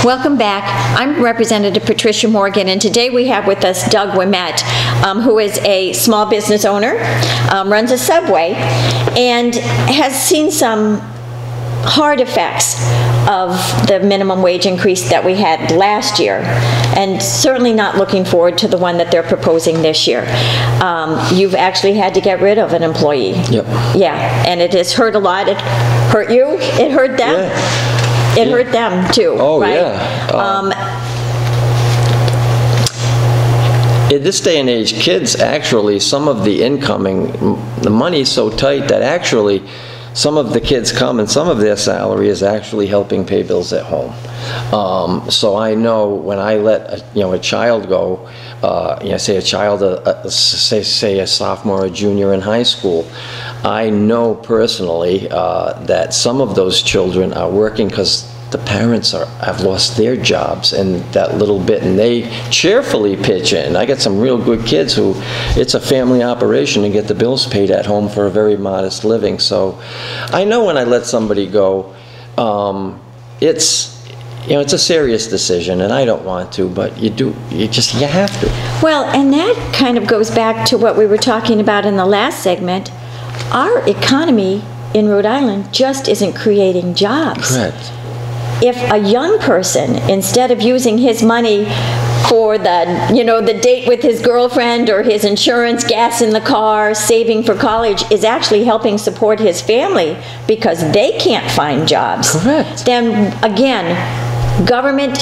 Welcome back. I'm Representative Patricia Morgan, and today we have with us Doug Ouimette, who is a small business owner, runs a Subway, and has seen some hard effects of the minimum wage increase that we had last year, and certainly not looking forward to the one that they're proposing this year. You've actually had to get rid of an employee. Yep. Yeah, and it has hurt a lot. It hurt you, it hurt them. Yeah. It hurt them too, oh, right? Yeah. In this day and age, kids actually, some of the the money is so tight that actually some of the kids come and some of their salary is actually helping pay bills at home. So I know when I let a child go, say a child, say a sophomore or junior in high school, I know personally that some of those children are working because the parents have lost their jobs and that little bit, and they cheerfully pitch in. I get some real good kids who, it's a family operation to get the bills paid at home for a very modest living. So I know when I let somebody go, it's a serious decision, and I don't want to, but you have to. Well, and that kind of goes back to what we were talking about in the last segment. Our economy in Rhode Island just isn't creating jobs. Correct. If a young person, instead of using his money for the date with his girlfriend or his insurance, gas in the car, saving for college, is actually helping support his family because they can't find jobs. Correct. Then again, government,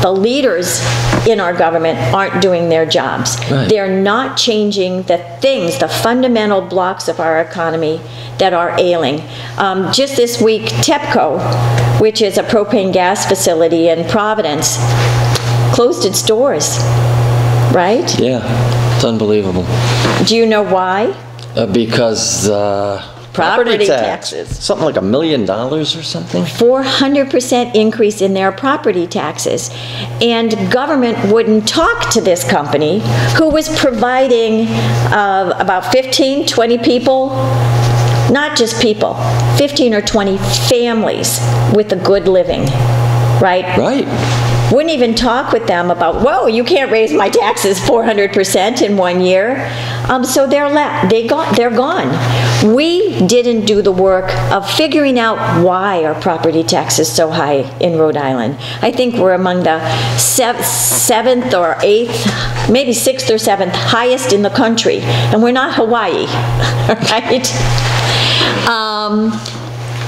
the leaders in our government aren't doing their jobs. Right. They're not changing the fundamental blocks of our economy that are ailing. Just this week, TEPCO, which is a propane gas facility in Providence, closed its doors, right? Yeah, it's unbelievable. Do you know why? Because property taxes. Something like $1 million or something? 400% increase in their property taxes. And government wouldn't talk to this company who was providing about 15, 20 people, not just people, 15 or 20 families with a good living, right? Right. Wouldn't even talk with them about, whoa, you can't raise my taxes 400% in 1 year. So they're gone. We didn't do the work of figuring out why our property tax is so high in Rhode Island. I think we're among the 7th or 8th, maybe 6th or 7th highest in the country, and we're not Hawaii, right?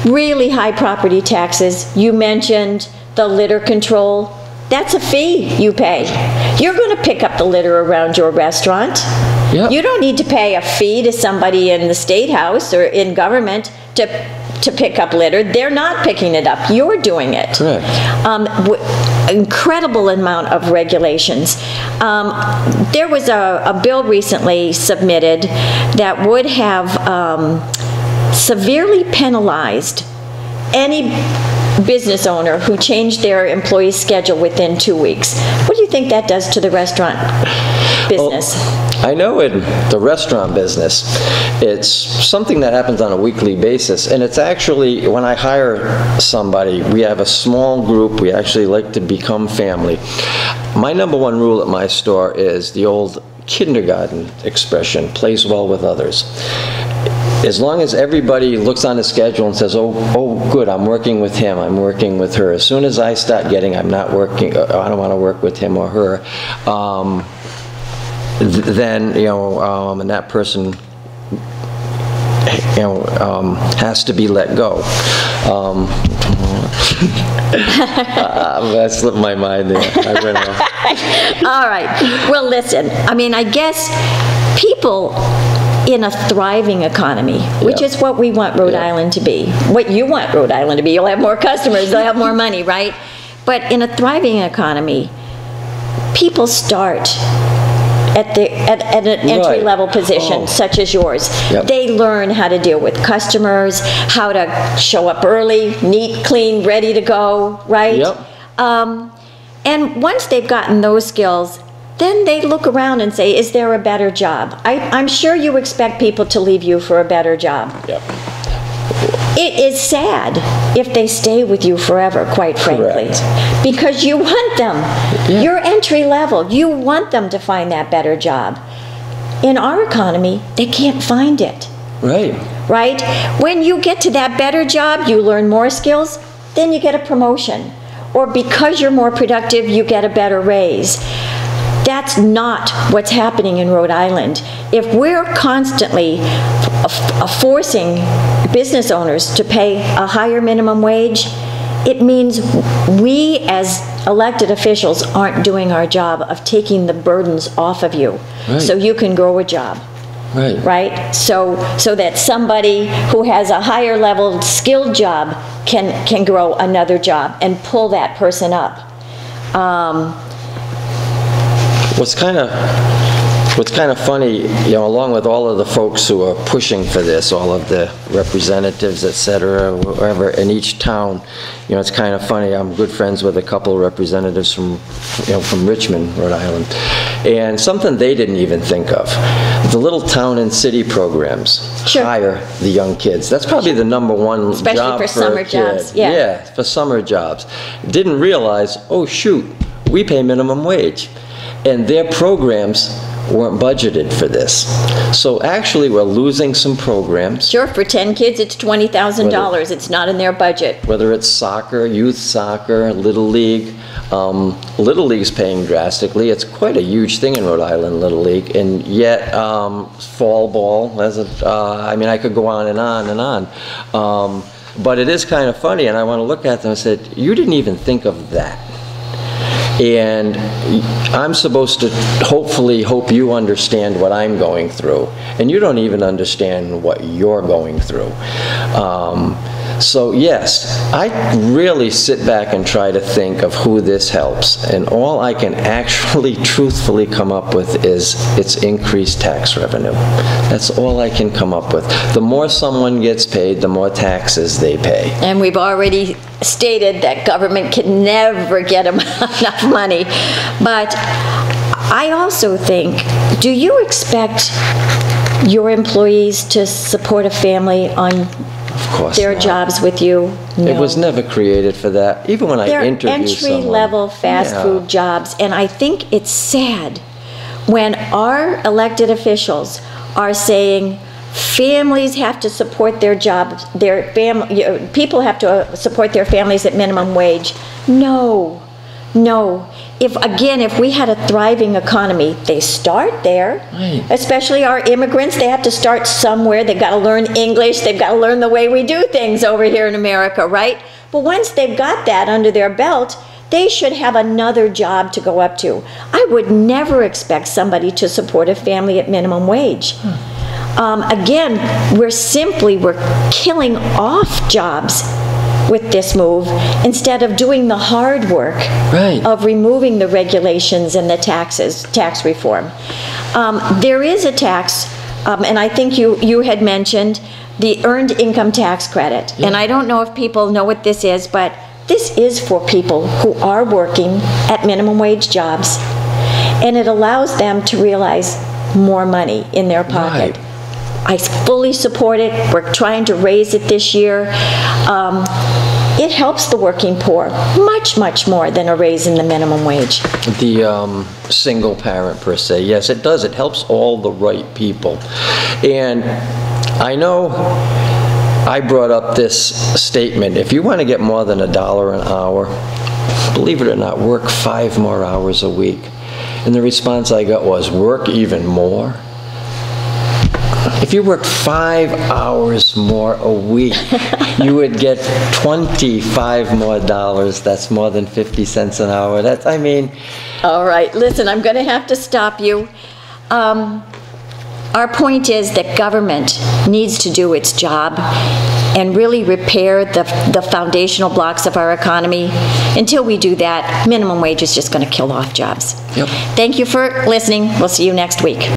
Really high property taxes. You mentioned the litter control. That's a fee you pay. You're going to pick up the litter around your restaurant. Yep. You don't need to pay a fee to somebody in the State House or in government to pick up litter. They're not picking it up. You're doing it. Correct. Incredible amount of regulations. There was a bill recently submitted that would have severely penalized any business owner who changed their employee's schedule within 2 weeks. What do you think that does to the restaurant business? Well, I know in the restaurant business, it's something that happens on a weekly basis, and it's actually, when I hire somebody, we have a small group, we actually like to become family. My #1 rule at my store is the old kindergarten expression, plays well with others. As long as everybody looks on the schedule and says, oh, good, I'm working with him, I'm working with her. As soon as I start getting, I'm not working, I don't want to work with him or her, then, and that person, has to be let go. That slipped my mind there. I went off. All right. Well, listen, I guess people in a thriving economy, which is what we want Rhode Island to be, what you want Rhode Island to be. You'll have more customers, they'll have more money, right? But in a thriving economy, people start at an entry-level position such as yours. Yep. They learn how to deal with customers, how to show up early, neat, clean, ready to go, right? Yep. And once they've gotten those skills, then they look around and say, is there a better job? I'm sure you expect people to leave you for a better job. Yep. it is sad if they stay with you forever, quite frankly. Correct. Because you want them. Yeah. You're entry level. You want them to find that better job. In our economy, they can't find it. Right. Right? When you get to that better job, you learn more skills, then you get a promotion. Or because you're more productive, you get a better raise. That's not what's happening in Rhode Island. If we're constantly forcing business owners to pay a higher minimum wage, it means we as elected officials aren't doing our job of taking the burdens off of you, so you can grow a job. Right? So that somebody who has a higher level skilled job can grow another job and pull that person up. What's kind of funny, you know, along with all of the folks who are pushing for this, all of the representatives, et cetera, wherever in each town, you know, it's kind of funny. I'm good friends with a couple of representatives from, you know, from Richmond, Rhode Island, and something they didn't even think of: the little town and city programs hire the young kids. That's probably the #1 especially job for summer jobs. Yeah, for summer jobs. Didn't realize, oh shoot, we pay minimum wage, and their programs weren't budgeted for this. So actually, we're losing some programs. Sure, for 10 kids, it's $20,000. It's not in their budget. Whether it's soccer, youth soccer, Little League. Little League's paying drastically. It's quite a huge thing in Rhode Island, Little League. And yet, fall ball, I mean, I could go on and on and on. But it is kind of funny, and I want to look at them and say, you didn't even think of that. And I'm supposed to hopefully hope you understand what I'm going through, and you don't even understand what you're going through. So yes, I really sit back and try to think of who this helps, and all I can actually truthfully come up with is it's increased tax revenue. That's all I can come up with. The more someone gets paid, the more taxes they pay. And we've already stated that government can never get enough money. But I also think, do you expect your employees to support a family on their jobs with you? No. It was never created for that. Even when I interview someone. Entry-level fast food jobs, and I think it's sad when our elected officials are saying families have to support their jobs, people have to support their families at minimum wage. No, no. If we had a thriving economy, they start there. Right. Especially our immigrants, they have to start somewhere. They've got to learn English. They've got to learn the way we do things over here in America, right? But once they've got that under their belt, they should have another job to go up to. I would never expect somebody to support a family at minimum wage. Again, we're killing off jobs with this move instead of doing the hard work of removing the regulations and the tax reform. There is a tax, and I think you had mentioned the earned income tax credit. And I don't know if people know what this is, but this is for people who are working at minimum wage jobs, and it allows them to realize more money in their pocket. I fully support it. We're trying to raise it this year. It helps the working poor much, much more than a raise in the minimum wage. The single parent per se, yes, it does. It helps all the right people. And I know I brought up this statement: if you want to get more than $1 an hour, believe it or not, work 5 more hours a week. And the response I got was, work even more? If you worked 5 hours more a week, you would get $25 more. That's more than 50 cents an hour. I mean. All right, listen, I'm going to have to stop you. Our point is that government needs to do its job and really repair the foundational blocks of our economy. Until we do that, minimum wage is just going to kill off jobs. Thank you for listening. We'll see you next week.